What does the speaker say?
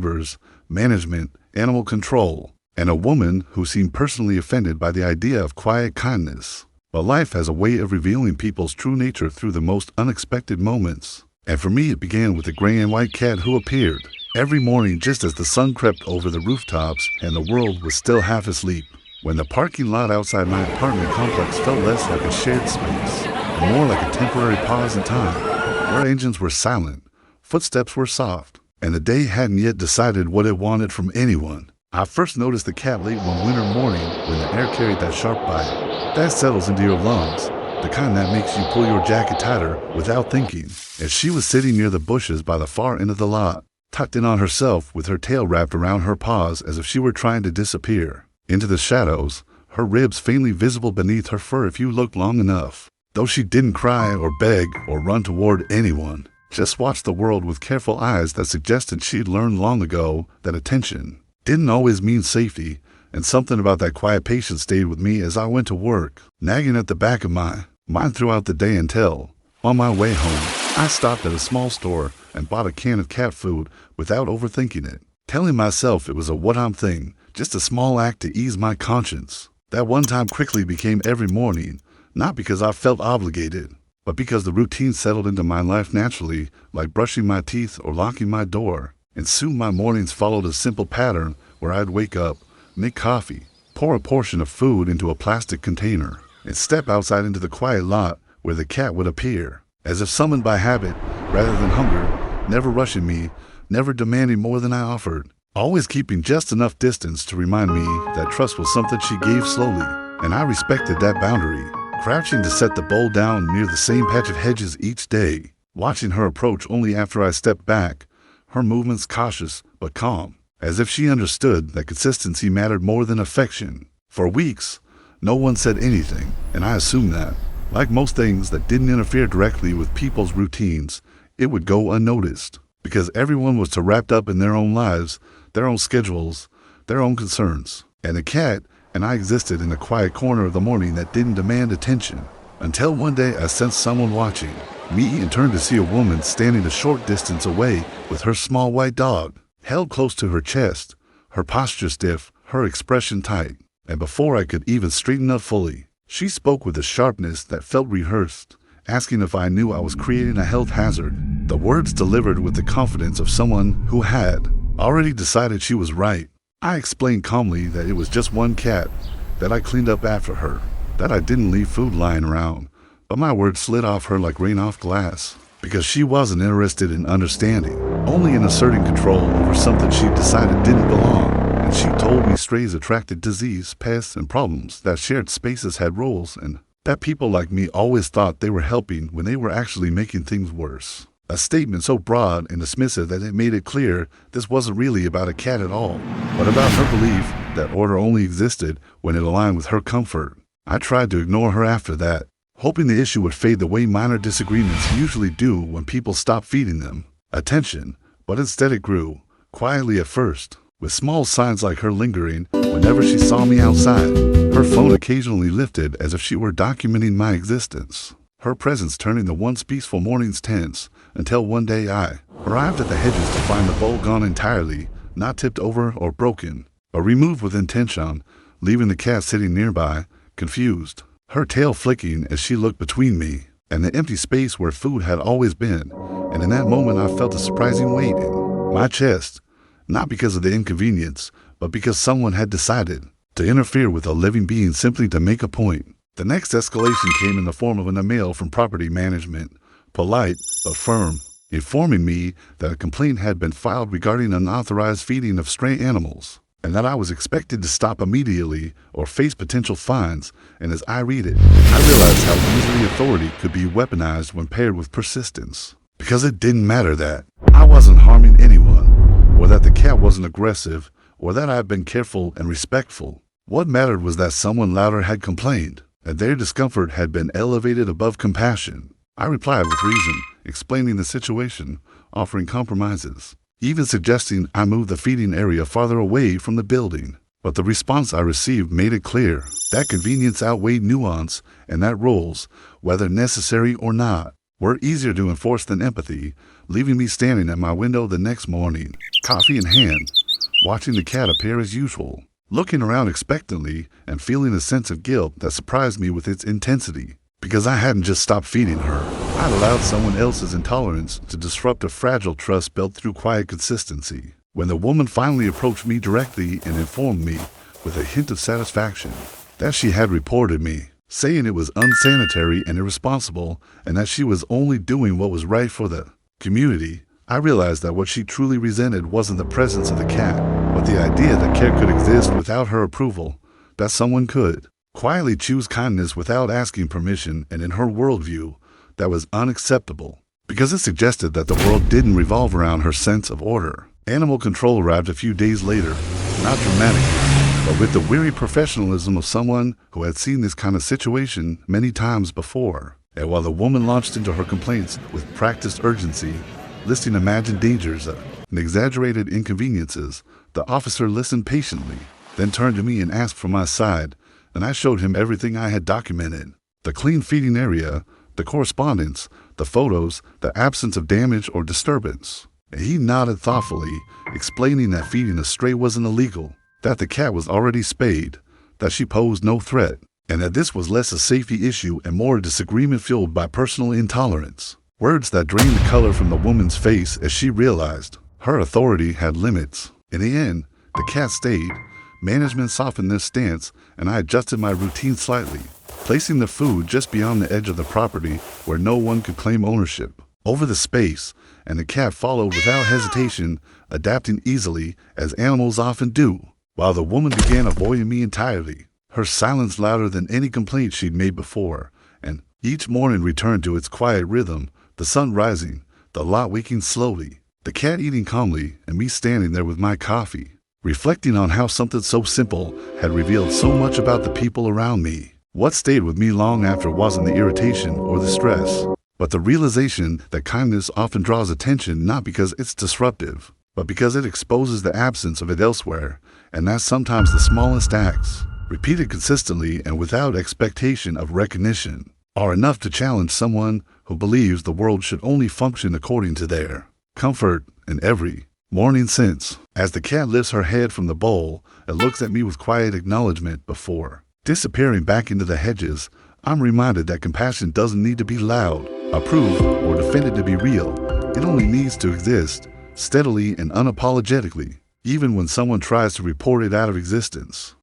neighbors, management, animal control, and a woman who seemed personally offended by the idea of quiet kindness. But life has a way of revealing people's true nature through the most unexpected moments. And for me, it began with the gray and white cat who appeared every morning just as the sun crept over the rooftops and the world was still half asleep. When the parking lot outside my apartment complex felt less like a shared space and more like a temporary pause in time, where engines were silent, footsteps were soft, and the day hadn't yet decided what it wanted from anyone. I first noticed the cat late one winter morning when the air carried that sharp bite that settles into your lungs, the kind that makes you pull your jacket tighter without thinking. As she was sitting near the bushes by the far end of the lot, tucked in on herself with her tail wrapped around her paws as if she were trying to disappear into the shadows, her ribs faintly visible beneath her fur if you looked long enough. Though she didn't cry or beg or run toward anyone, just watched the world with careful eyes that suggested she'd learned long ago that attention didn't always mean safety, and something about that quiet patience stayed with me as I went to work, nagging at the back of my mind throughout the day until, on my way home, I stopped at a small store and bought a can of cat food without overthinking it, telling myself it was a what-I'm thing, just a small act to ease my conscience. That one time quickly became every morning, not because I felt obligated, but because the routine settled into my life naturally, like brushing my teeth or locking my door. And soon my mornings followed a simple pattern where I'd wake up, make coffee, pour a portion of food into a plastic container, and step outside into the quiet lot where the cat would appear, as if summoned by habit rather than hunger, never rushing me, never demanding more than I offered, always keeping just enough distance to remind me that trust was something she gave slowly, and I respected that boundary, crouching to set the bowl down near the same patch of hedges each day, watching her approach only after I stepped back, her movements cautious but calm, as if she understood that consistency mattered more than affection. For weeks, no one said anything, and I assumed that, like most things that didn't interfere directly with people's routines, it would go unnoticed, because everyone was too wrapped up in their own lives, their own schedules, their own concerns. And the cat and I existed in a quiet corner of the morning that didn't demand attention, until one day I sensed someone watching me and turned to see a woman standing a short distance away with her small white dog held close to her chest, her posture stiff, her expression tight. And before I could even straighten up fully, she spoke with a sharpness that felt rehearsed, asking if I knew I was creating a health hazard. The words delivered with the confidence of someone who had already decided she was right. I explained calmly that it was just one cat, that I cleaned up after her, that I didn't leave food lying around. But my words slid off her like rain off glass, because she wasn't interested in understanding, only in asserting control over something she decided didn't belong. And she told me strays attracted disease, pests, and problems, that shared spaces had roles, and that people like me always thought they were helping when they were actually making things worse. A statement so broad and dismissive that it made it clear this wasn't really about a cat at all, but about her belief that order only existed when it aligned with her comfort. I tried to ignore her after that, hoping the issue would fade the way minor disagreements usually do when people stop feeding them attention, but instead it grew, quietly at first, with small signs like her lingering whenever she saw me outside, her phone occasionally lifted as if she were documenting my existence, her presence turning the once peaceful mornings tense, until one day I arrived at the hedges to find the bowl gone entirely, not tipped over or broken, but removed with intention, leaving the cat sitting nearby, confused, her tail flicking as she looked between me and the empty space where food had always been. And in that moment I felt a surprising weight in my chest, not because of the inconvenience, but because someone had decided to interfere with a living being simply to make a point. The next escalation came in the form of an email from property management, polite but firm, informing me that a complaint had been filed regarding unauthorized feeding of stray animals, and that I was expected to stop immediately or face potential fines. And as I read it, I realized how easily authority could be weaponized when paired with persistence. Because it didn't matter that I wasn't harming anyone, or that the cat wasn't aggressive, or that I had been careful and respectful. What mattered was that someone louder had complained, and their discomfort had been elevated above compassion. I replied with reason, explaining the situation, offering compromises, even suggesting I move the feeding area farther away from the building. But the response I received made it clear that convenience outweighed nuance, and that rules, whether necessary or not, were easier to enforce than empathy, leaving me standing at my window the next morning, coffee in hand, watching the cat appear as usual, looking around expectantly and feeling a sense of guilt that surprised me with its intensity. Because I hadn't just stopped feeding her, I'd allowed someone else's intolerance to disrupt a fragile trust built through quiet consistency. When the woman finally approached me directly and informed me, with a hint of satisfaction, that she had reported me, saying it was unsanitary and irresponsible, and that she was only doing what was right for the community, I realized that what she truly resented wasn't the presence of the cat, but the idea that care could exist without her approval, that someone could quietly choose kindness without asking permission, and in her worldview, that was unacceptable, because it suggested that the world didn't revolve around her sense of order. Animal control arrived a few days later, not dramatically, but with the weary professionalism of someone who had seen this kind of situation many times before. And while the woman launched into her complaints with practiced urgency, listing imagined dangers and exaggerated inconveniences, the officer listened patiently, then turned to me and asked for my side, and I showed him everything I had documented: the clean feeding area, the correspondence, the photos, the absence of damage or disturbance. And he nodded thoughtfully, explaining that feeding a stray wasn't illegal, that the cat was already spayed, that she posed no threat, and that this was less a safety issue and more a disagreement fueled by personal intolerance. Words that drained the color from the woman's face as she realized her authority had limits. In the end, the cat stayed. Management softened their stance, and I adjusted my routine slightly, placing the food just beyond the edge of the property where no one could claim ownership over the space, and the cat followed without hesitation, adapting easily, as animals often do, while the woman began avoiding me entirely, her silence louder than any complaint she'd made before, and each morning returned to its quiet rhythm, the sun rising, the lot waking slowly, the cat eating calmly, and me standing there with my coffee, reflecting on how something so simple had revealed so much about the people around me. What stayed with me long after wasn't the irritation or the stress, but the realization that kindness often draws attention not because it's disruptive, but because it exposes the absence of it elsewhere, and that sometimes the smallest acts, repeated consistently and without expectation of recognition, are enough to challenge someone who believes the world should only function according to their comfort in every morning sense. As the cat lifts her head from the bowl and looks at me with quiet acknowledgement before disappearing back into the hedges, I'm reminded that compassion doesn't need to be loud, approved, or defended to be real. It only needs to exist, steadily and unapologetically, even when someone tries to report it out of existence.